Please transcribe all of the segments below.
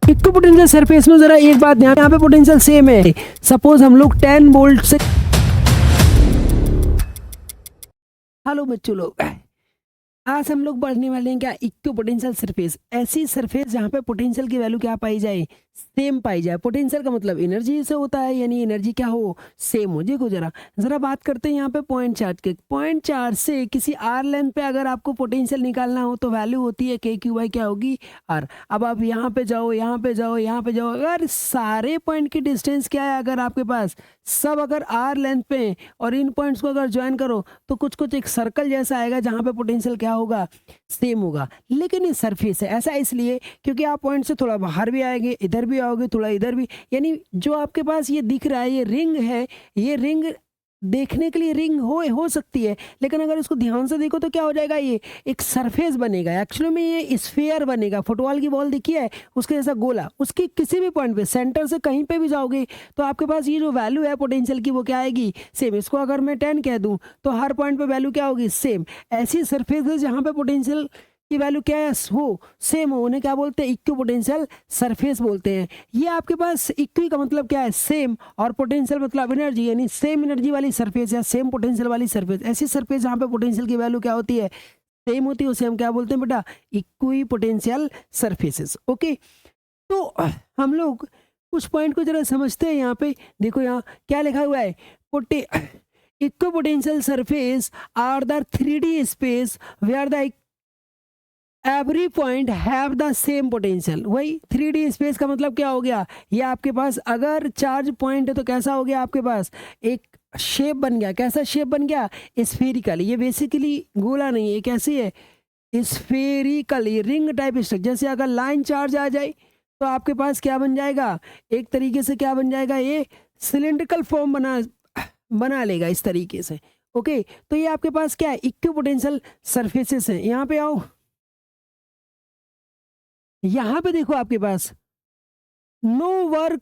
Equi potential surface में जरा एक बात ध्यान, यहाँ पे पोटेंशियल सेम है। सपोज हम लोग 10 वोल्ट से, हेलो बच्चों लोग, आज हम लोग पढ़ने वाले हैं क्या, इक्वी पोटेंशियल सरफेस। ऐसी सरफेस जहाँ पे पोटेंशियल की वैल्यू क्या पाई जाए, सेम पाई जाए। पोटेंशियल का मतलब एनर्जी से होता है, यानी एनर्जी क्या हो, सेम हो। देखो जरा बात करते हैं यहाँ पे पॉइंट चार्ज के। पॉइंट चार्ज से किसी आर लेंथ पे अगर आपको पोटेंशियल निकालना हो तो वैल्यू होती है के क्यू बाई क्या होगी, आर। अब आप यहाँ पे जाओ, यहाँ पे जाओ, यहाँ पे जाओ, अगर सारे पॉइंट की डिस्टेंस क्या है अगर आपके पास, सब अगर आर लेंथ पे और इन पॉइंट्स को अगर ज्वाइन करो तो कुछ कुछ एक सर्कल जैसा आएगा जहाँ पे पोटेंशियल क्या होगा, सेम होगा। लेकिन ये सरफेस है, ऐसा इसलिए क्योंकि आप पॉइंट से थोड़ा बाहर भी आएंगे, इधर भी आओगे, थोड़ा इधर भी, यानी जो आपके पास ये दिख रहा है ये रिंग है, ये रिंग देखने के लिए रिंग हो सकती है, लेकिन अगर इसको ध्यान से देखो तो क्या हो जाएगा, ये एक सरफेस बनेगा। एक्चुअली में ये स्फीयर बनेगा। फुटबॉल की बॉल दिखी है, उसके जैसा गोला, उसकी किसी भी पॉइंट पे, सेंटर से कहीं पे भी जाओगे तो आपके पास ये जो वैल्यू है पोटेंशियल की वो क्या आएगी, सेम। इसको अगर मैं 10 कह दूं तो हर पॉइंट पे वैल्यू क्या होगी, सेम। ऐसी सरफेस है जहाँ पे पोटेंशियल की वैल्यू क्या है, हो सेम हो, उन्हें क्या बोलते हैं, इक्वी पोटेंशियल सरफेस बोलते हैं। ये आपके पास इक्वी का मतलब क्या है, सेम, और पोटेंशियल मतलब एनर्जी, यानी सेम एनर्जी वाली सरफेस या सेम पोटेंशियल वाली सरफेस। ऐसी सरफेस जहाँ पे पोटेंशियल की वैल्यू क्या होती है, सेम होती है, उसे हम क्या बोलते हैं बेटा, इक्वी पोटेंशियल सरफेसेस। ओके, तो हम लोग कुछ पॉइंट को जरा समझते हैं। यहाँ पे देखो, यहाँ क्या लिखा हुआ है, equipotential surface are the 3D space where the every point have the same potential. वही 3D स्पेस का मतलब क्या हो गया, ये आपके पास अगर चार्ज पॉइंट है तो कैसा हो गया, आपके पास एक शेप बन गया। कैसा शेप बन गया, स्फेरिकल। ये बेसिकली गोला नहीं है, कैसी है, स्फेरिकल, ये रिंग टाइप स्ट्रक्चर। जैसे अगर लाइन चार्ज आ जाए तो आपके पास क्या बन जाएगा, एक तरीके से क्या बन जाएगा, ये सिलेंड्रिकल फॉर्म बना लेगा इस तरीके से। ओके, तो ये आपके पास क्या है, इक्वी पोटेंशियल सरफेसेस है। यहाँ पे आओ, यहां पे देखो आपके पास no work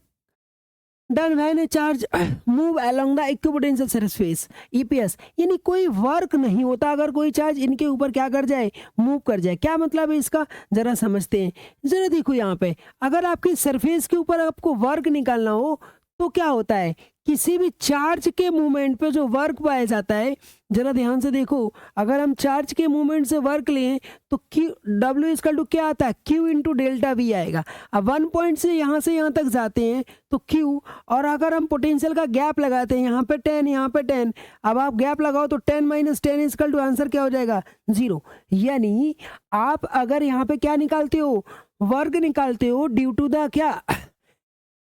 done when a charge move along the equipotential surface, EPS, यानी कोई वर्क नहीं होता अगर कोई चार्ज इनके ऊपर क्या कर जाए, मूव कर जाए। क्या मतलब है इसका, जरा समझते हैं। जरा देखो यहाँ पे, अगर आपकी सरफेस के ऊपर आपको वर्क निकालना हो तो क्या होता है, किसी भी चार्ज के मूवमेंट पे जो वर्क पाया जाता है, जरा ध्यान से देखो, अगर हम चार्ज के मूवमेंट से वर्क लें तो क्यू डब्ल्यू इक्वल टू क्या आता है, क्यू इंटू डेल्टा वी आएगा। अब 1 पॉइंट से यहाँ तक जाते हैं तो क्यू, और अगर हम पोटेंशियल का गैप लगाते हैं, यहाँ पे 10, यहाँ पे 10, अब आप गैप लगाओ तो 10 माइनस 10 इक्वल टू आंसर क्या हो जाएगा, 0। यानी आप अगर यहाँ पे क्या निकालते हो, वर्क निकालते हो ड्यू टू द क्या,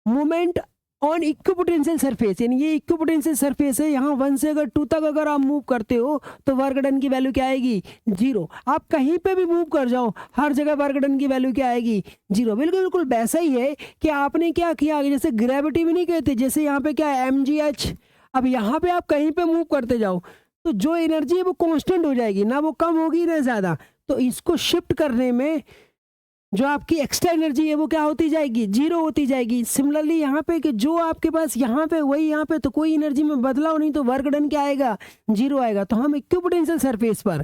movement on equi potential surface, यानी ये इक्वी पोटेंशियल सरफेस है, यहाँ 1 से अगर 2 तक अगर आप मूव करते हो तो वर्क डन की वैल्यू क्या आएगी, 0। आप कहीं पे भी मूव कर जाओ, हर जगह वर्क डन की वैल्यू क्या आएगी, 0। बिल्कुल वैसा ही है कि आपने क्या किया, जैसे ग्रेविटी भी नहीं कहते, जैसे यहाँ पे क्या है, mgh। अब यहाँ पे आप कहीं पे मूव करते जाओ तो जो एनर्जी है वो कॉन्स्टेंट हो जाएगी, ना वो कम होगी ना ज़्यादा। तो इसको शिफ्ट करने में जो आपकी एक्स्ट्रा एनर्जी है वो क्या होती जाएगी, 0 होती जाएगी। सिमिलरली यहाँ पे कि जो आपके पास यहाँ पे वही यहाँ पे, तो कोई एनर्जी में बदलाव नहीं, तो वर्क डन क्या आएगा, 0 आएगा। तो हम इक्वी पोटेंशियल सरफेस पर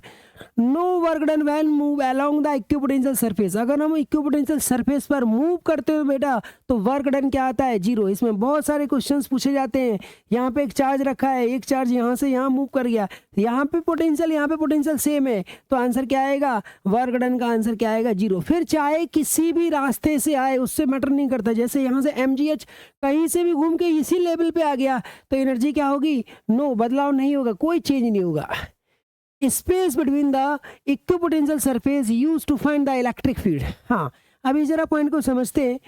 no work done when move along the equipotential surface, अगर हम इक्वी पोटेंशियल सरफेस पर मूव करते हो बेटा तो वर्क डन क्या आता है, 0। इसमें बहुत सारे क्वेश्चंस पूछे जाते हैं। यहाँ पे एक चार्ज रखा है, एक चार्ज यहाँ से यहाँ मूव कर गया, यहाँ पे पोटेंशियल सेम है, तो आंसर क्या आएगा, वर्क डन का आंसर क्या आएगा, 0। फिर चाहे किसी भी रास्ते से आए उससे मैटर नहीं करता, जैसे यहाँ से mgh कहीं से भी घूम के इसी लेवल पे आ गया तो एनर्जी क्या होगी, नो, बदलाव नहीं होगा, कोई चेंज नहीं होगा। Space between the equipotential surface used to find the electric field. हाँ, अभी जरा पॉइंट को समझते हैं।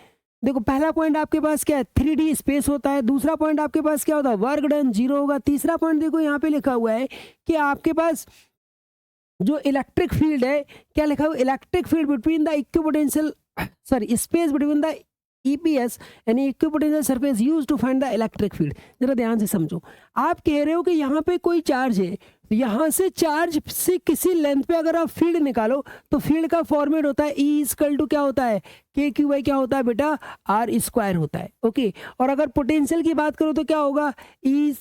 देखो, पहला पॉइंट आपके पास क्या है, 3D स्पेस होता है। दूसरा पॉइंट आपके पास क्या होता है, वर्क डन 0 होगा। तीसरा पॉइंट देखो यहाँ पे लिखा हुआ है कि आपके पास जो इलेक्ट्रिक फील्ड है, क्या लिखा हुआ, electric field between the equipotential, sorry, space between the EPS यानी equipotential surface use to find the electric field. जरा ध्यान से समझो, आप कह रहे हो कि यहाँ पे कोई चार्ज है, यहाँ से चार्ज से किसी लेंथ पे अगर आप फील्ड निकालो तो फील्ड का फॉर्मेट होता है ई इक्वल टू क्या होता है, के क्यू बाई क्या होता है बेटा, आर स्क्वायर होता है। ओके, और अगर पोटेंशियल की बात करो तो क्या होगा, ई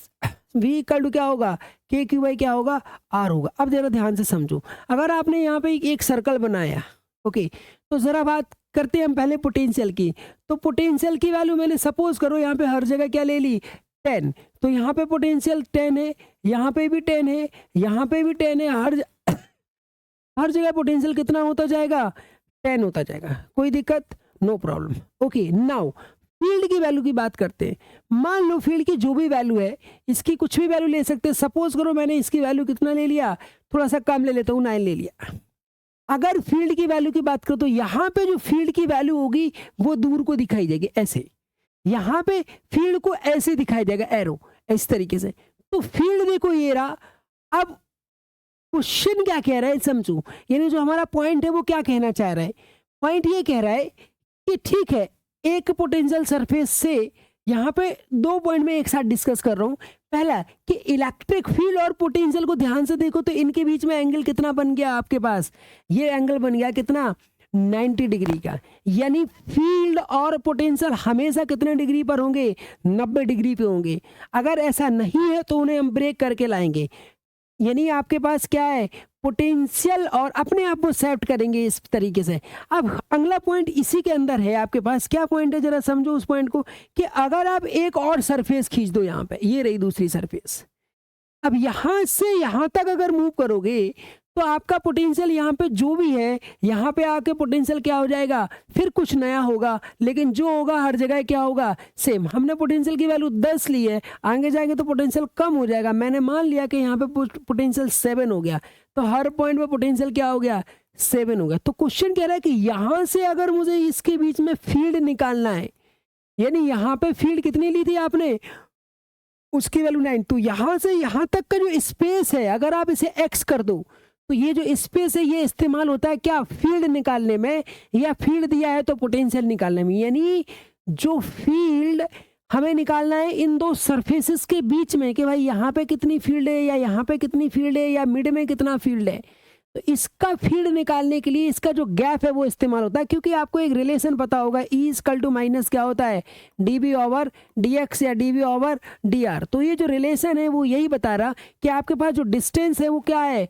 वी इक्वल टू क्या होगा, के क्यू बाई क्या होगा, आर होगा। अब जरा ध्यान से समझो, अगर आपने यहाँ पे एक सर्कल बनाया, ओके, तो जरा बात करते हैं हम पहले पोटेंशियल की। तो पोटेंशियल की वैल्यू मैंने सपोज करो यहाँ पे हर जगह क्या ले ली 10, तो यहाँ पे पोटेंशियल 10 है, यहाँ पे भी 10 है, यहाँ पे भी 10 है, हर जगह पोटेंशियल कितना होता जाएगा 10 होता जाएगा। कोई दिक्कत, no problem. Okay, now field की वैल्यू की बात करते हैं। मान लो फील्ड की जो भी वैल्यू है, इसकी कुछ भी वैल्यू ले सकते हैं। सपोज करो मैंने इसकी वैल्यू कितना ले लिया, थोड़ा सा कम ले लेता हूँ, 9 ले लिया। अगर फील्ड की वैल्यू की बात करो तो यहाँ पे जो फील्ड की वैल्यू होगी वो दूर को दिखाई देगी ऐसे, यहाँ पे फील्ड को ऐसे दिखाई देगा एरो इस तरीके से। तो फील्ड देखो ये रहा। अब क्वेश्चन क्या कह रहा है समझो, यानी जो हमारा पॉइंट है वो क्या कहना चाह रहा है। पॉइंट ये कह रहा है कि ठीक है, एक पोटेंशियल सरफेस से यहाँ पे 2 पॉइंट में एक साथ डिस्कस कर रहा हूँ। पहला कि इलेक्ट्रिक फील्ड और पोटेंशियल को ध्यान से देखो तो इनके बीच में एंगल कितना बन गया आपके पास, ये एंगल बन गया कितना 90 डिग्री का। यानी फील्ड और पोटेंशियल हमेशा कितने डिग्री पर होंगे, 90 डिग्री पे होंगे। अगर ऐसा नहीं है तो उन्हें हम ब्रेक करके लाएंगे। यानी आपके पास क्या है, पोटेंशियल और अपने आप को सेट करेंगे इस तरीके से। अब अगला पॉइंट इसी के अंदर है आपके पास। क्या पॉइंट है जरा समझो उस पॉइंट को, कि अगर आप एक और सरफेस खींच दो, यहाँ पे ये रही दूसरी सरफेस। अब यहाँ से यहाँ तक अगर मूव करोगे तो आपका पोटेंशियल यहाँ पे जो भी है, यहाँ पे आके पोटेंशियल क्या हो जाएगा, फिर कुछ नया होगा, लेकिन जो होगा हर जगह क्या होगा सेम। हमने पोटेंशियल की वैल्यू 10 ली है, आगे जाएंगे तो पोटेंशियल कम हो जाएगा। मैंने मान लिया कि यहाँ पे पोटेंशियल 7 हो गया, तो हर पॉइंट पे पोटेंशियल क्या हो गया 7 हो गया। तो क्वेश्चन कह रहा है कि यहाँ से अगर मुझे इसके बीच में फील्ड निकालना है, यानी यहाँ पे फील्ड कितनी ली थी आपने, उसकी वैल्यू 9, तो यहाँ से यहाँ तक का जो स्पेस है अगर आप इसे x कर दो तो ये जो स्पेस है ये इस्तेमाल होता है क्या, फील्ड निकालने में, या फील्ड दिया है तो पोटेंशियल निकालने में। यानी जो फील्ड हमें निकालना है इन दो सरफेसेस के बीच में, कि भाई यहाँ पे कितनी फील्ड है या यहाँ पे कितनी फील्ड है या मिड में कितना फील्ड है, तो इसका फील्ड निकालने के लिए इसका जो गैप है वो इस्तेमाल होता है। क्योंकि आपको एक रिलेशन पता होगा, E इक्वल टू माइनस क्या होता है, dB ओवर dx या dV ओवर dr। तो ये जो रिलेशन है वो यही बता रहा कि आपके पास जो डिस्टेंस है वो क्या है,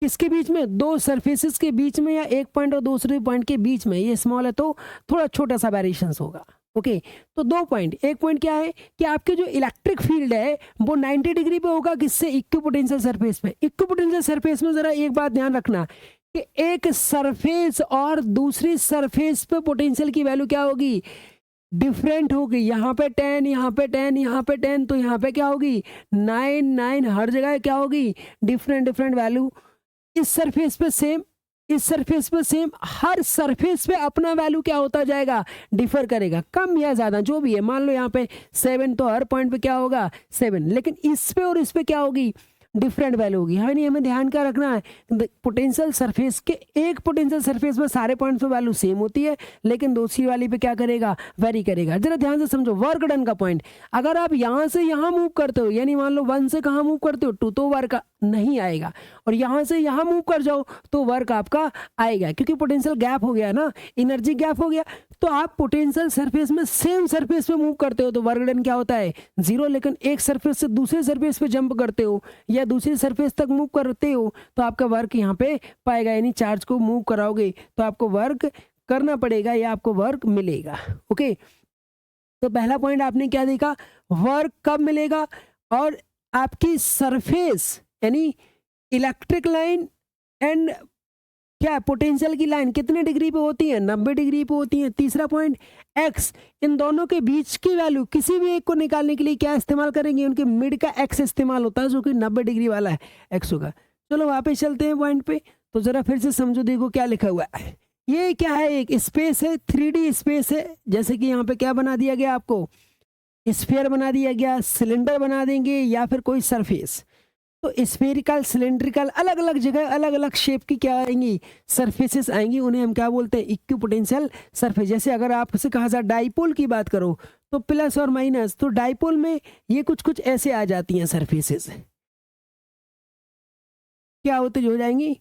किसके बीच में, दो सरफेसेस के बीच में, या एक पॉइंट और दूसरे पॉइंट के बीच में। ये स्मॉल है तो थोड़ा छोटा सा वेरिएशंस होगा। ओके, तो 2 पॉइंट, एक पॉइंट क्या है कि आपके जो इलेक्ट्रिक फील्ड है वो 90 डिग्री पे होगा, किससे, इक्विपोटेंशियल सरफेस पे। इक्विपोटेंशियल सरफेस में जरा एक बात ध्यान रखना कि एक सरफेस और दूसरी सरफेस पे पोटेंशियल की वैल्यू क्या होगी, डिफरेंट होगी। यहाँ पे 10, यहाँ पे 10, यहाँ पे 10, तो यहाँ पे क्या होगी 9 9, हर जगह क्या होगी डिफरेंट वैल्यू। इस सरफेस पे सेम, इस सरफेस पे सेम, हर सरफेस पे अपना वैल्यू क्या होता जाएगा, डिफर करेगा, कम या ज्यादा जो भी है। मान लो यहाँ पे 7, तो हर पॉइंट पे क्या होगा 7, लेकिन इस पे और इस पे क्या होगी डिफरेंट वैल्यू होगी। यानी हमें ध्यान क्या रखना है, पोटेंशियल सरफेस के एक पोटेंशियल सरफेस में सारे पॉइंट्स पे वैल्यू सेम होती है, लेकिन दूसरी वाली पे क्या करेगा, वेरी करेगा। जरा ध्यान से समझो वर्क डन का पॉइंट। अगर आप यहाँ से यहाँ मूव करते हो, यानी मान लो 1 से कहाँ मूव करते हो 2, तो वर्क नहीं आएगा, और यहाँ से यहाँ मूव कर जाओ तो वर्क आपका आएगा, क्योंकि पोटेंशियल गैप हो गया ना, एनर्जी गैप हो गया। तो आप पोटेंशियल सरफेस में सेम सरफेस पे मूव करते हो तो वर्क डन क्या होता है 0, लेकिन एक सरफेस से दूसरे सरफेस पे जंप करते हो या दूसरी सरफेस तक मूव करते हो तो आपका वर्क यहाँ पे पाएगा। यानी चार्ज को मूव कराओगे तो आपको वर्क करना पड़ेगा या आपको वर्क मिलेगा। ओके, तो पहला पॉइंट आपने क्या देखा, वर्क कब मिलेगा, और आपकी सरफेस यानी इलेक्ट्रिक लाइन एंड क्या पोटेंशियल की लाइन कितने डिग्री पे होती है, 90 डिग्री पे होती है। तीसरा पॉइंट x, इन दोनों के बीच की वैल्यू किसी भी एक को निकालने के लिए क्या इस्तेमाल करेंगे, उनके मिड का x इस्तेमाल होता है जो कि 90 डिग्री वाला है, x होगा। चलो वापस चलते हैं पॉइंट पे, तो जरा फिर से समझो, देखो क्या लिखा हुआ है। ये क्या है, एक स्पेस है, 3D स्पेस है। जैसे कि यहाँ पे क्या बना दिया गया, आपको स्फीयर बना दिया गया, सिलेंडर बना देंगे या फिर कोई सरफेस। तो स्फेरिकल, सिलेंड्रिकल, अलग अलग जगह अलग अलग शेप की क्या आएंगी, सरफेसेस आएंगी, उन्हें हम क्या बोलते हैं इक्विपोटेंशियल सरफेस। जैसे अगर आपसे कहा जाए डाइपोल की बात करो तो प्लस और माइनस, तो डाइपोल में ये कुछ ऐसे आ जाती हैं सरफेसेस, क्या होते जो हो जाएंगी,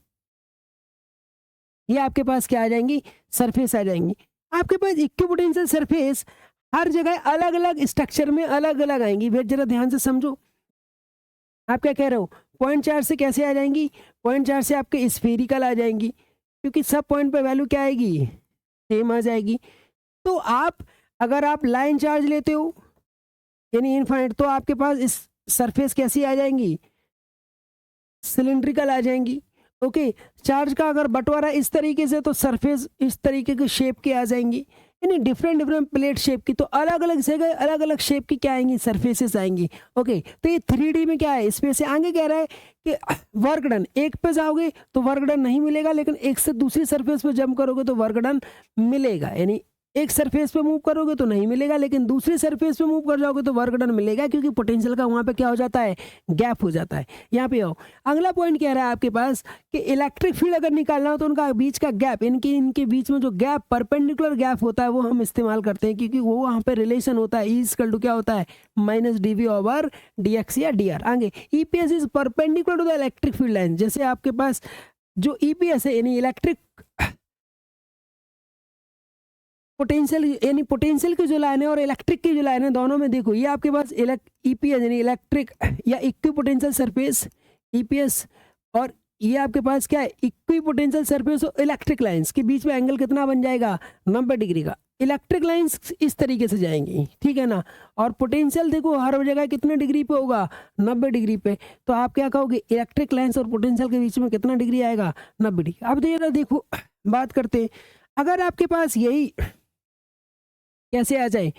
ये आपके पास क्या आ जाएंगी, सरफेस आ जाएंगी। आपके पास इक्विपोटेंशियल सरफेस हर जगह अलग अलग स्ट्रक्चर में अलग अलग आएंगी। फिर जरा ध्यान से समझो, आप क्या कह रहे हो, पॉइंट चार्ज से कैसे आ जाएंगी, पॉइंट चार्ज से आपके स्फेरिकल आ जाएंगी, क्योंकि सब पॉइंट पे वैल्यू क्या आएगी सेम आ जाएगी। तो आप अगर आप लाइन चार्ज लेते हो यानी इनफाइनाइट, तो आपके पास इस सरफेस कैसी आ जाएंगी, सिलिंड्रिकल आ जाएंगी। ओके, चार्ज का अगर बंटवारा इस तरीके से तो सरफेस इस तरीके के शेप के आ जाएंगी, यानी डिफरेंट डिफरेंट प्लेट शेप की, तो अलग अलग जगह अलग अलग शेप की क्या आएंगी, सरफेसेस आएंगी। ओके, तो ये 3D में क्या है, इसमें से आगे कह रहा है कि वर्क डन, एक पे जाओगे तो वर्क डन नहीं मिलेगा, लेकिन एक से दूसरी सरफेस पे जंप करोगे तो वर्क डन मिलेगा। यानी एक सरफेस पे मूव करोगे तो नहीं मिलेगा, लेकिन दूसरी सरफेस पे मूव कर जाओगे तो वर्क डन मिलेगा, क्योंकि पोटेंशियल का वहाँ पे क्या हो जाता है, गैप हो जाता है। यहाँ पे आओ, अगला पॉइंट कह रहा है आपके पास कि इलेक्ट्रिक फील्ड अगर निकालना हो तो उनका बीच का गैप, इनके बीच में जो गैप, परपेंडिकुलर गैप होता है वो हम इस्तेमाल करते हैं, क्योंकि वो वहाँ पे रिलेशन होता है, E= क्या होता है, -dv/dx या dr। आगे EPS is perpendicular to the electric field line. जैसे आपके पास जो EPS है यानी इलेक्ट्रिक पोटेंशियल, यानी पोटेंशियल की जो लाइन है और इलेक्ट्रिक की जो लाइन है, दोनों में देखो ये आपके पास EPS यानी इलेक्ट्रिक या इक्विपोटेंशियल सरफेस EPS, और ये आपके पास क्या है, इक्विपोटेंशियल सरफेस और इलेक्ट्रिक लाइंस के बीच में एंगल कितना बन जाएगा, 90 डिग्री का। इलेक्ट्रिक लाइंस इस तरीके से जाएंगी, ठीक है ना, और पोटेंशियल देखो हर जगह कितने डिग्री पे होगा, 90 डिग्री पे। तो आप क्या कहोगे, इलेक्ट्रिक लाइंस और पोटेंशियल के बीच में कितना डिग्री आएगा, 90 डिग्री। अब देखो बात करते हैं, अगर आपके पास यही कैसे आ जाए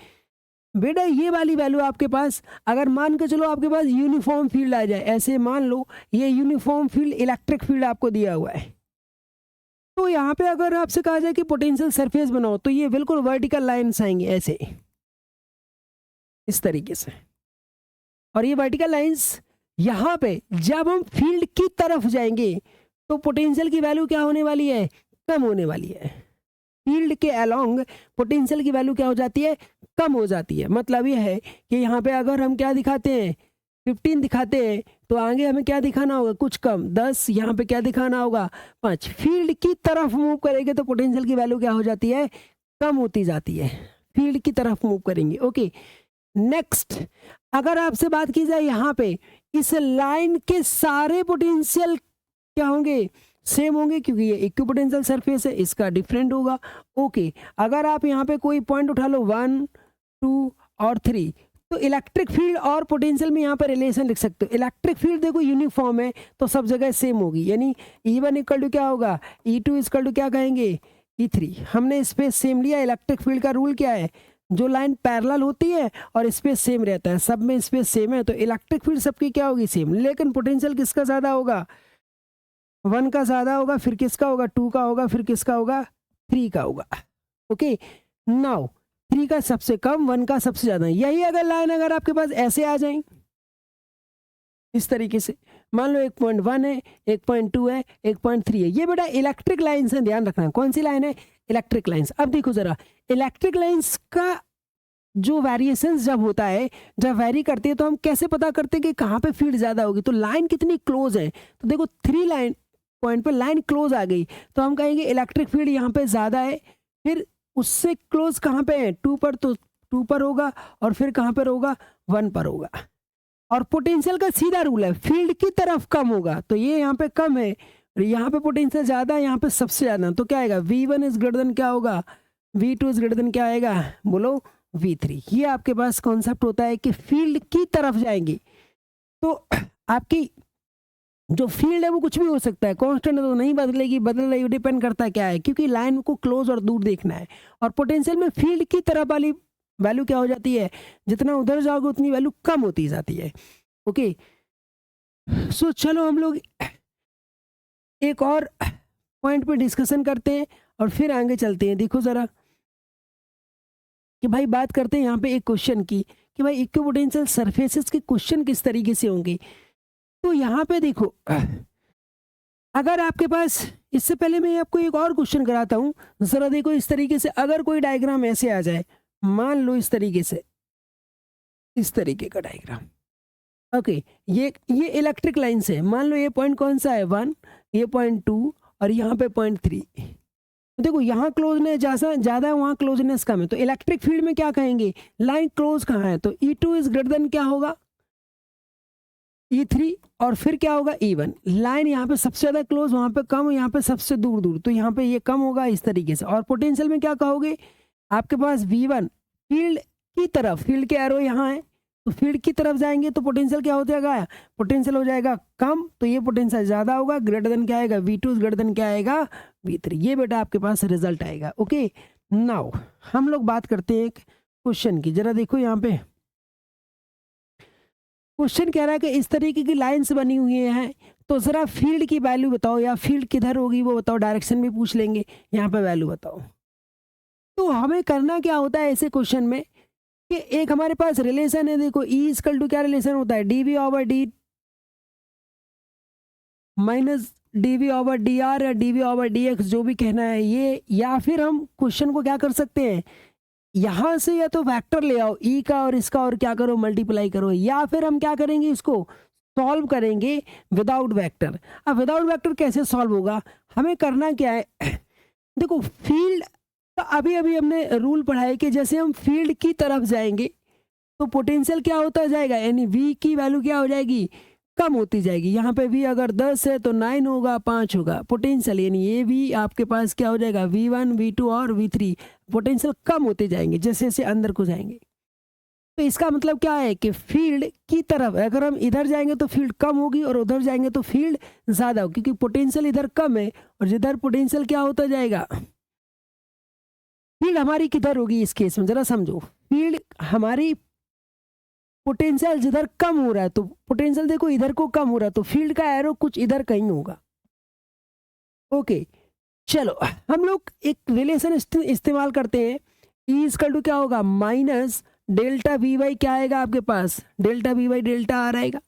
बेटा, ये वाली वैल्यू आपके पास अगर मान के चलो आपके पास यूनिफॉर्म फील्ड आ जाए, ऐसे मान लो ये यूनिफॉर्म फील्ड इलेक्ट्रिक फील्ड आपको दिया हुआ है, तो यहाँ पे अगर आपसे कहा जाए कि पोटेंशियल सरफेस बनाओ, तो ये बिल्कुल वर्टिकल लाइन्स आएंगे ऐसे इस तरीके से, और ये वर्टिकल लाइन्स यहाँ पे जब हम फील्ड की तरफ जाएंगे तो पोटेंशियल की वैल्यू क्या होने वाली है, कम होने वाली है। फील्ड के अलोंग पोटेंशियल की वैल्यू क्या हो जाती है, कम हो जाती है। मतलब ये है कि यहाँ पे अगर हम क्या दिखाते हैं, 15 दिखाते हैं, तो आगे हमें क्या दिखाना होगा, कुछ कम 10, यहाँ पे क्या दिखाना होगा, 5। फील्ड की तरफ मूव करेंगे तो पोटेंशियल की वैल्यू क्या हो जाती है, कम होती जाती है, फील्ड की तरफ मूव करेंगे। ओके, नेक्स्ट अगर आपसे बात की जाए यहाँ पे, इस लाइन के सारे पोटेंशियल क्या होंगे, सेम होंगे, क्योंकि ये इक्विपोटेंशियल सरफेस है, इसका डिफरेंट होगा। ओके, अगर आप यहाँ पे कोई पॉइंट उठा लो 1, 2 और 3, तो इलेक्ट्रिक फील्ड और पोटेंशियल में यहाँ पर रिलेशन लिख सकते हो। इलेक्ट्रिक फील्ड देखो यूनिफॉर्म है तो सब जगह सेम होगी, यानी E1 = क्या होगा, E2 = क्या कहेंगे, E3। हमने स्पेस सेम लिया। इलेक्ट्रिक फील्ड का रूल क्या है, जो लाइन पैरेलल होती है और स्पेस सेम रहता है, सब में स्पेस सेम है, तो इलेक्ट्रिक फील्ड सबकी क्या होगी, सेम। लेकिन पोटेंशियल किसका ज़्यादा होगा, 1 का ज़्यादा होगा, फिर किसका होगा, 2 का होगा, फिर किसका होगा, 3 का होगा। ओके, नाउ 3 का सबसे कम, 1 का सबसे ज़्यादा। यही अगर लाइन अगर आपके पास ऐसे आ जाए इस तरीके से, मान लो 1.1 है, 1.2 है, 1.3 है, ये बेटा इलेक्ट्रिक लाइन्स है, ध्यान रखना। कौन सी लाइन है, इलेक्ट्रिक लाइन्स। अब देखो जरा, इलेक्ट्रिक लाइन्स का जो वेरिएशंस जब होता है, जब वेरी करती है, तो हम कैसे पता करते हैं कि कहाँ पे फील्ड ज़्यादा होगी, तो लाइन कितनी क्लोज है। तो देखो 3 लाइन पॉइंट पे लाइन क्लोज आ गई, तो हम कहेंगे इलेक्ट्रिक फील्ड यहाँ पे ज़्यादा है। फिर उससे क्लोज कहाँ पे है, 2 पर, तो 2 पर होगा, और फिर कहाँ पर होगा, 1 पर होगा। और पोटेंशियल का सीधा रूल है, फील्ड की तरफ कम होगा, तो ये यहाँ पे कम है, यहाँ पे पोटेंशियल ज़्यादा है, यहाँ पे सबसे ज़्यादा, तो क्या आएगा, V1 > क्या होगा, V2 > क्या आएगा, बोलो, V3। ये आपके पास कॉन्सेप्ट होता है कि फील्ड की तरफ जाएंगे तो आपकी जो फील्ड है वो कुछ भी हो सकता है, कांस्टेंट तो नहीं बदलेगी, बदल रही, डिपेंड करता है क्या है, क्योंकि लाइन को क्लोज और दूर देखना है। और पोटेंशियल में फील्ड की तरफ वाली वैल्यू क्या हो जाती है, जितना उधर जाओगे उतनी वैल्यू कम होती जाती है। ओके, सो चलो हम लोग एक और पॉइंट पे डिस्कशन करते हैं और फिर आगे चलते हैं। देखो जरा कि भाई बात करते हैं यहाँ पे एक क्वेश्चन की कि भाई इक्विपोटेंशियल सरफेसेस के क्वेश्चन किस तरीके से होंगे। तो यहाँ पे देखो, अगर आपके पास, इससे पहले मैं आपको एक और क्वेश्चन कराता हूँ जरा। देखो इस तरीके से अगर कोई डायग्राम ऐसे आ जाए, मान लो इस तरीके से, इस तरीके का डायग्राम। ओके, ये इलेक्ट्रिक लाइन से, मान लो ये पॉइंट कौन सा है, 1, ये पॉइंट 2 और यहाँ पे पॉइंट 3। देखो यहाँ क्लोजनेस जैसा ज़्यादा है, वहाँ क्लोजनेस कम है, तो इलेक्ट्रिक फील्ड में क्या कहेंगे, लाइन क्लोज कहाँ है, तो E2 > क्या होगा, E3 और फिर क्या होगा E1। लाइन यहाँ पे सबसे ज़्यादा क्लोज, वहाँ पे कम, यहाँ पे सबसे दूर दूर, तो यहाँ पे ये कम होगा इस तरीके से। और पोटेंशियल में क्या कहोगे, आपके पास V1 फील्ड की तरफ, फील्ड के एरो यहाँ है तो फील्ड की तरफ जाएंगे तो पोटेंशियल क्या हो जाएगा, पोटेंशियल हो जाएगा कम, तो ये पोटेंशियल ज़्यादा होगा, ग्रेटर देन क्या आएगा V2, ग्रेटर देन क्या आएगा V3। ये बेटा आपके पास रिजल्ट आएगा। ओके, नाउ हम लोग बात करते हैं एक क्वेश्चन की। जरा देखो यहाँ पे क्वेश्चन कह रहा है कि इस तरीके की लाइंस बनी हुई हैं, तो ज़रा फील्ड की वैल्यू बताओ, या फील्ड किधर होगी वो बताओ, डायरेक्शन भी पूछ लेंगे, यहाँ पे वैल्यू बताओ। तो हमें करना क्या होता है ऐसे क्वेश्चन में कि एक हमारे पास रिलेशन है, देखो E इक्वल टू क्या रिलेशन होता है, dv over D minus dv over dr या dv ओवर dx, जो भी कहना है ये। या फिर हम क्वेश्चन को क्या कर सकते हैं, यहाँ से या तो वेक्टर ले आओ E का और इसका और क्या करो मल्टीप्लाई करो, या फिर हम क्या करेंगे इसको सॉल्व करेंगे विदाउट वेक्टर। अब विदाउट वेक्टर कैसे सॉल्व होगा, हमें करना क्या है देखो फील्ड का अभी अभी हमने रूल पढ़ा है कि जैसे हम फील्ड की तरफ जाएंगे तो पोटेंशियल क्या होता जाएगा, यानी V की वैल्यू क्या हो जाएगी, कम होती जाएगी। यहाँ पे V अगर 10 है तो 9 होगा, 5 होगा पोटेंशियल, यानी ये भी आपके पास क्या हो जाएगा V1, V2 और V3, पोटेंशियल कम होते जाएंगे जैसे जैसे अंदर को जाएंगे। तो इसका मतलब क्या है कि फील्ड की तरफ अगर हम इधर जाएंगे तो फील्ड कम होगी और उधर जाएंगे तो फील्ड ज़्यादा होगी, क्योंकि पोटेंशियल इधर कम है और जिधर पोटेंशियल क्या होता जाएगा, फील्ड हमारी किधर होगी इस केस में, जरा समझो। फील्ड हमारी पोटेंशियल जिधर कम हो रहा है, तो पोटेंशियल देखो इधर को कम हो रहा है, तो फील्ड का एरो कुछ इधर कहीं होगा। ओके, चलो हम लोग एक रिलेशन इस्तेमाल करते हैं। E इक्वल टू क्या होगा, माइनस डेल्टा वी वाई, क्या आएगा आपके पास, delta V by delta R आएगा।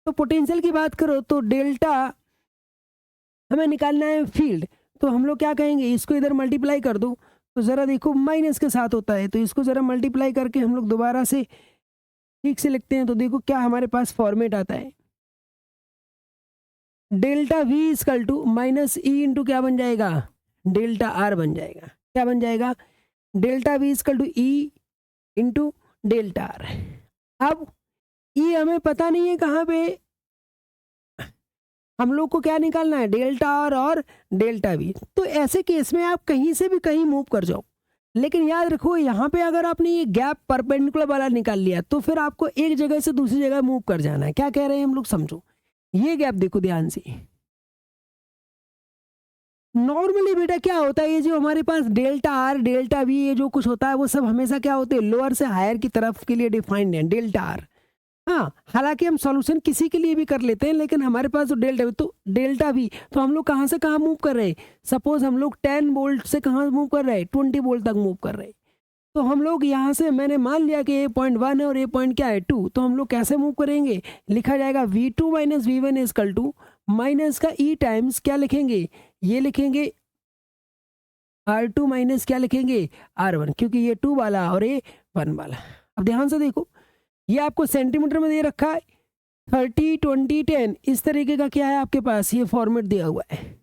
तो पोटेंशियल की बात करो तो डेल्टा हमें निकालना है फील्ड, तो हम लोग क्या कहेंगे, इसको इधर मल्टीप्लाई कर दो, तो ज़रा देखो माइनस के साथ होता है, तो इसको ज़रा मल्टीप्लाई करके हम लोग दोबारा से ठीक से लिखते हैं, तो देखो क्या हमारे पास फॉर्मेट आता है, delta V equal to minus E into क्या बन जाएगा, डेल्टा R बन जाएगा। क्या बन जाएगा, delta V equal to E into delta R। अब E हमें पता नहीं है कहाँ पे, हम लोग को क्या निकालना है, डेल्टा R और डेल्टा V। तो ऐसे केस में आप कहीं से भी कहीं मूव कर जाओ, लेकिन याद रखो यहाँ पे अगर आपने ये गैप परपेंडिकुलर वाला निकाल लिया तो फिर आपको एक जगह से दूसरी जगह मूव कर जाना है। क्या कह रहे हैं हम लोग, समझो ये गैप देखो ध्यान से। नॉर्मली बेटा क्या होता है, ये जो हमारे पास डेल्टा R डेल्टा V ये जो कुछ होता है वो सब हमेशा क्या होते हैं, लोअर से हायर की तरफ के लिए डिफाइंड है डेल्टा R। हाँ, हालांकि हम सॉल्यूशन किसी के लिए भी कर लेते हैं, लेकिन हमारे पास जो डेल्टा V, तो हम लोग कहाँ से कहाँ मूव कर रहे हैं, सपोज हम लोग 10 वोल्ट से कहाँ मूव कर रहे हैं, 20 वोल्ट तक मूव कर रहे हैं। तो हम लोग यहाँ से मैंने मान लिया कि ये पॉइंट 1 है और ये पॉइंट क्या है 2, तो हम लोग कैसे मूव करेंगे, लिखा जाएगा V2 minus V1 equal to minus का E टाइम्स क्या लिखेंगे, ये लिखेंगे R2 माइनस क्या लिखेंगे R1, क्योंकि ये 2 वाला और ये 1 वाला। अब ध्यान से देखो, ये आपको सेंटीमीटर में दे रखा है, 30 20 10 इस तरीके का क्या है आपके पास, ये फॉर्मेट दिया हुआ है।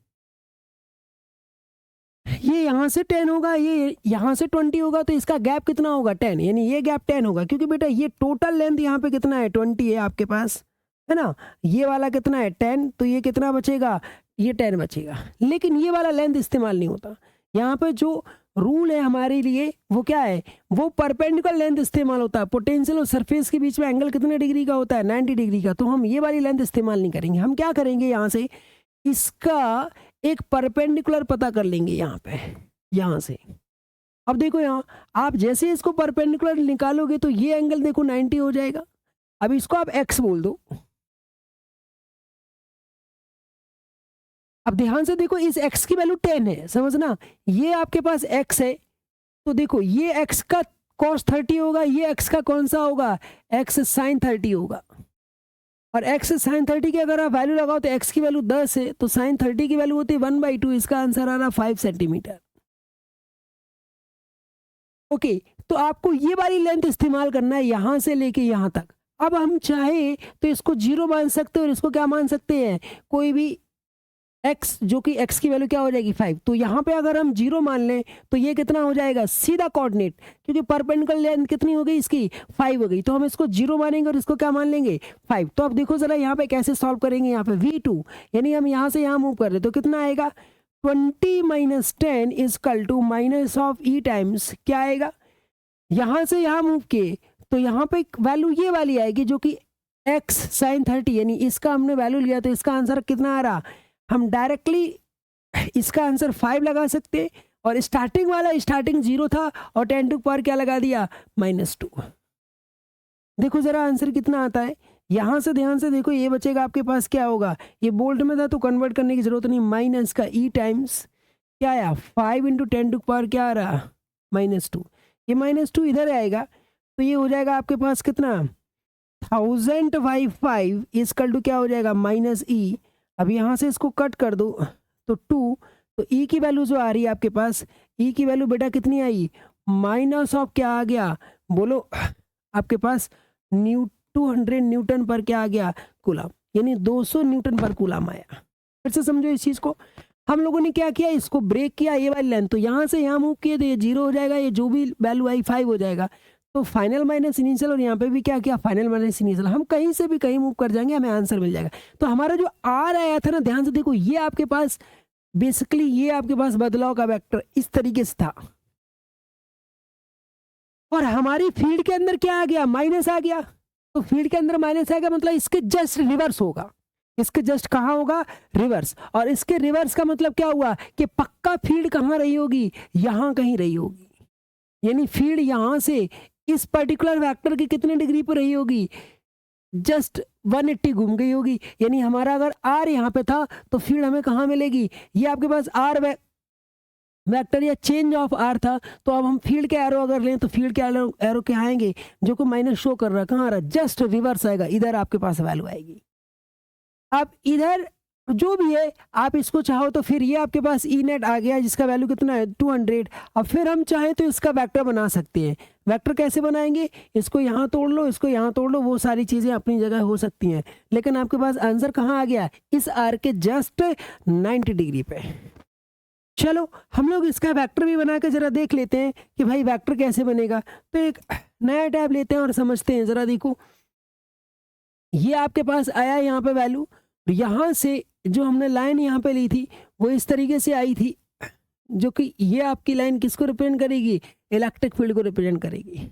ये यहाँ से 10 होगा, ये यहाँ से 20 होगा, तो इसका गैप कितना होगा 10, यानी ये गैप 10 होगा, क्योंकि बेटा ये टोटल लेंथ यहाँ पे कितना है 20 है आपके पास, है ना। ये वाला कितना है 10, तो ये कितना बचेगा, ये 10 बचेगा। लेकिन ये वाला लेंथ इस्तेमाल नहीं होता, यहाँ पे जो रूल है हमारे लिए वो क्या है, वो परपेंडिकुलर लेंथ इस्तेमाल होता है। पोटेंशियल और सरफेस के बीच में एंगल कितने डिग्री का होता है, 90 डिग्री का, तो हम ये वाली लेंथ इस्तेमाल नहीं करेंगे। हम क्या करेंगे, यहाँ से इसका एक परपेंडिकुलर पता कर लेंगे यहाँ पे, यहाँ से। अब देखो यहाँ आप जैसे इसको परपेंडिकुलर निकालोगे तो ये एंगल देखो 90 हो जाएगा। अब इसको आप x बोल दो। अब ध्यान से देखो, इस x की वैल्यू 10 है, समझना, ये आपके पास x है, तो देखो ये x का cos 30 होगा, ये x का कौन सा होगा, x sin 30 होगा। और x sin 30 की अगर आप वैल्यू लगाओ तो x की वैल्यू 10 है, तो sin 30 की वैल्यू होती है 1/2, इसका आंसर आ रहा 5 सेंटीमीटर। ओके, तो आपको ये वाली लेंथ इस्तेमाल करना है यहाँ से लेके यहाँ तक। अब हम चाहे तो इसको 0 मान सकते हैं और इसको क्या मान सकते हैं, कोई भी x जो कि x की वैल्यू क्या हो जाएगी 5। तो यहाँ पे अगर हम 0 मान लें तो ये कितना हो जाएगा सीधा कोऑर्डिनेट, क्योंकि परपेंडिकुलर लेंथ कितनी हो गई इसकी 5 हो गई, तो हम इसको 0 मानेंगे और इसको क्या मान लेंगे 5। तो अब देखो जरा यहाँ पे कैसे सॉल्व करेंगे, यहाँ पे v2 यानी हम यहाँ से यहाँ मूव कर रहे तो कितना आएगा 20 minus 10 equal to minus of E times क्या आएगा, यहाँ से यहाँ मूव किए तो यहाँ पे वैल्यू ये वाली आएगी जो कि x sin 30, यानी इसका हमने वैल्यू लिया तो इसका आंसर कितना आ रहा, हम डायरेक्टली इसका आंसर 5 लगा सकते हैं, और स्टार्टिंग वाला स्टार्टिंग 0 था और 10 टू पावर क्या लगा दिया -2। देखो जरा आंसर कितना आता है, यहाँ से ध्यान से देखो ये बचेगा आपके पास क्या होगा, ये बोल्ट में था तो कन्वर्ट करने की जरूरत नहीं, माइनस का ई टाइम्स क्या आया 5 इंटू 10 टू पावर क्या आ रहा -2, ये -2 इधर आएगा तो ये हो जाएगा आपके पास कितना 1000/5 इजकल टू क्या हो जाएगा -e। अब यहाँ से इसको कट कर दो तो 2, तो e की वैल्यू जो आ रही है आपके पास, e की वैल्यू बेटा कितनी आई माइनस ऑफ क्या आ गया बोलो आपके पास 200 न्यूटन पर क्या आ गया कूलम, यानी 200 न्यूटन पर कूलम आया। फिर से समझो इस चीज को, हम लोगों ने क्या किया इसको ब्रेक किया ये वाली लेंथ, तो यहाँ से यहाँ मूव किए तो ये 0 हो जाएगा, ये जो भी वैल्यू आई 5 हो जाएगा, तो फाइनल माइनस इनिशियल, और यहाँ पे भी क्या किया फाइनल माइनस इनिशियल, हम कहीं से भी कहीं मूव कर जाएंगे हमें आंसर मिल जाएगा। तो हमारा जो आर आया था ना, ध्यान से देखो ये आपके पास बेसिकली ये आपके पास बदलाव का वेक्टर इस तरीके से था, और हमारी फील्ड के अंदर क्या आ गया माइनस आ गया, तो फील्ड के अंदर माइनस आ गया मतलब इसके जस्ट रिवर्स होगा, इसके जस्ट कहाँ होगा रिवर्स, और इसके रिवर्स का मतलब क्या हुआ कि पक्का फील्ड कहाँ रही होगी यहाँ कहीं रही होगी, यानी फील्ड यहाँ से इस पर्टिकुलर वेक्टर की कितने डिग्री पर रही होगी जस्ट 180 घूम गई होगी, यानी हमारा अगर आर यहाँ पे था तो फील्ड हमें कहाँ मिलेगी, ये आपके पास आर वेक्टर या चेंज ऑफ आर था, तो अब हम फील्ड के एरो अगर लें तो फील्ड के एरो के आएंगे जो को माइनस शो कर रहा है कहाँ आ रहा जस्ट रिवर्स आएगा, इधर आपके पास वैल्यू आएगी। अब इधर जो भी है आप इसको चाहो तो फिर ये आपके पास ई नेट आ गया जिसका वैल्यू कितना है 200, अब फिर हम चाहें तो इसका वेक्टर बना सकते हैं। वेक्टर कैसे बनाएंगे, इसको यहाँ तोड़ लो इसको यहाँ तोड़ लो, वो सारी चीज़ें अपनी जगह हो सकती हैं, लेकिन आपके पास आंसर कहाँ आ गया इस आर के जस्ट 90 डिग्री पे। चलो हम लोग इसका वेक्टर भी बना के जरा देख लेते हैं कि भाई वेक्टर कैसे बनेगा। तो एक नया टैब लेते हैं और समझते हैं, जरा देखो ये आपके पास आया यहाँ पे वैल्यू, यहाँ से जो हमने लाइन यहाँ पे ली थी वो इस तरीके से आई थी, जो कि ये आपकी लाइन किसको रिप्रेजेंट करेगी इलेक्ट्रिक फील्ड को रिप्रेजेंट करेगी।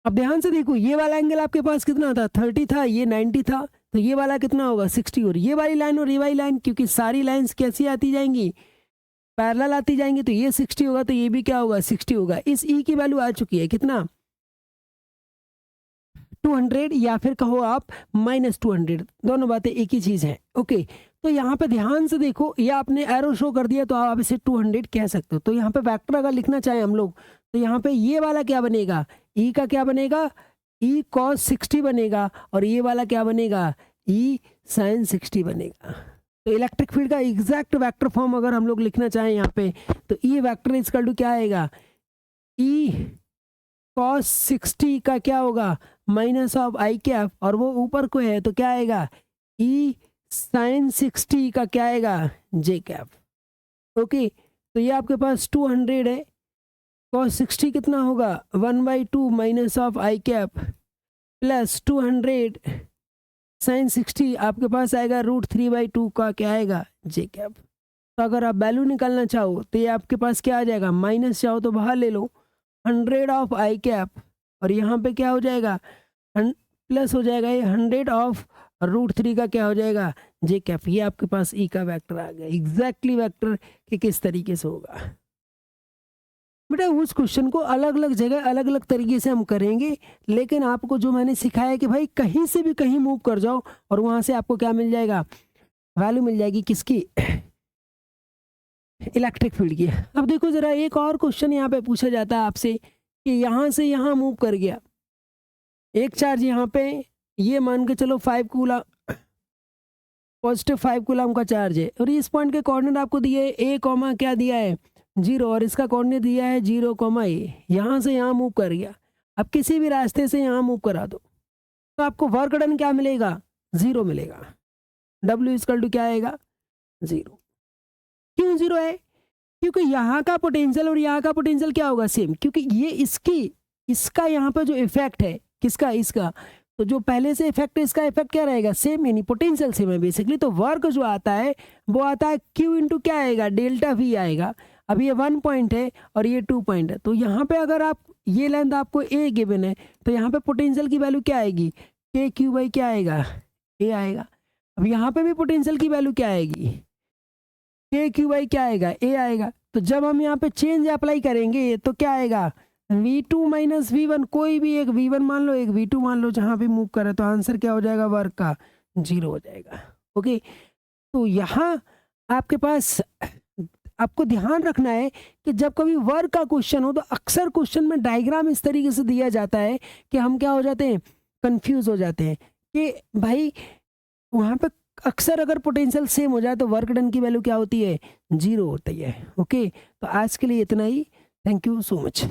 अब ध्यान से देखो ये वाला एंगल आपके पास कितना था 30 था, ये 90 था, तो ये वाला कितना होगा 60, और ये वाली लाइन और ये वाली लाइन क्योंकि सारी लाइन्स कैसी आती जाएंगी पैरेलल आती जाएंगी, तो ये 60 होगा तो ये भी क्या होगा 60 होगा। इस ई की वैल्यू आ चुकी है कितना 200 या फिर कहो आप -200, दोनों बातें एक ही चीज है। ओके तो यहाँ पे ध्यान से देखो ये आपने एरो शो कर दिया तो आप इसे 200 कह सकते हो। तो यहाँ पे वेक्टर अगर लिखना चाहें हम लोग तो यहाँ पे ये वाला क्या बनेगा ई का क्या बनेगा ई cos 60 बनेगा, और ये वाला क्या बनेगा ई sin 60 बनेगा। तो इलेक्ट्रिक फील्ड का एग्जैक्ट वेक्टर फॉर्म अगर हम लोग लिखना चाहें यहाँ पे तो ई वेक्टर इक्वल टू क्या आएगा ई cos 60 का क्या होगा माइनस ऑफ आई कैप, और वो ऊपर को है तो क्या आएगा ई sin 60 का क्या आएगा जे कैप। ओके तो ये आपके पास 200 है, cos 60 कितना होगा 1/2 minus of I cap plus 200 sin 60 आपके पास आएगा √3/2 का क्या आएगा जे कैप। तो अगर आप वैल्यू निकालना चाहो तो ये आपके पास क्या आ जाएगा माइनस चाहो तो बाहर ले लो 100 ऑफ आई कैप, और यहाँ पे क्या हो जाएगा प्लस हो जाएगा ये 100 ऑफ √3 का क्या हो जाएगा जे कैप। ये आपके पास ई का वेक्टर आ गया, एग्जैक्टली वेक्टर कि किस तरीके से होगा। बेटा उस क्वेश्चन को अलग अलग जगह अलग अलग तरीके से हम करेंगे, लेकिन आपको जो मैंने सिखाया कि भाई कहीं से भी कहीं मूव कर जाओ और वहां से आपको क्या मिल जाएगा वैल्यू मिल जाएगी किसकी इलेक्ट्रिक फील्ड की। अब देखो जरा एक और क्वेश्चन यहाँ पे पूछा जाता है आपसे कि यहाँ से यहाँ मूव कर गया एक चार्ज, यहाँ पे ये मान के चलो 5 कूलम पॉजिटिव 5 कूलम का चार्ज है, और इस पॉइंट के कोऑर्डिनेट आपको दिए ए कॉमा क्या दिया है 0, और इसका कोऑर्डिनेट दिया है 0, ए। यहाँ से यहाँ मूव कर गया, अब किसी भी रास्ते से यहाँ मूव करा दो तो आपको वर्क डन क्या मिलेगा 0 मिलेगा। W इक्वल टू क्या आएगा जीरो। क्यों जीरो है? क्योंकि यहाँ का पोटेंशियल और यहाँ का पोटेंशियल क्या होगा? सेम, क्योंकि ये इसका यहाँ पे जो इफेक्ट है, किसका? इसका। तो जो पहले से इफेक्ट है, इसका इफेक्ट क्या रहेगा? सेम, यानी पोटेंशियल सेम है बेसिकली। तो वर्क जो आता है वो आता है क्यू इंटू क्या आएगा? डेल्टा वी आएगा। अब ये 1 पॉइंट है और ये 2 पॉइंट है, तो यहाँ पे अगर आप ये लेंथ आपको ए गिवन है, तो यहाँ पे पोटेंशियल की वैल्यू क्या आएगी? के क्यू बाई क्या आएगा? ए आएगा। अब यहाँ पे भी पोटेंशियल की वैल्यू क्या आएगी? के क्यू बाई क्या आएगा? ए आएगा। तो जब हम यहाँ पे चेंज अप्लाई करेंगे तो क्या आएगा? V2 माइनस V1, कोई भी एक V1 मान लो, एक V2 मान लो, जहाँ पे मूव करे, तो आंसर क्या हो जाएगा? वर्क का जीरो हो जाएगा। ओके, तो यहाँ आपके पास आपको ध्यान रखना है कि जब कभी वर्क का क्वेश्चन हो तो अक्सर क्वेश्चन में डायग्राम इस तरीके से दिया जाता है कि हम क्या हो जाते हैं? कंफ्यूज हो जाते हैं कि भाई वहाँ पे अक्सर अगर पोटेंशियल सेम हो जाए तो वर्क डन की वैल्यू क्या होती है? जीरो होती है। ओके, तो आज के लिए इतना ही। Thank you so much.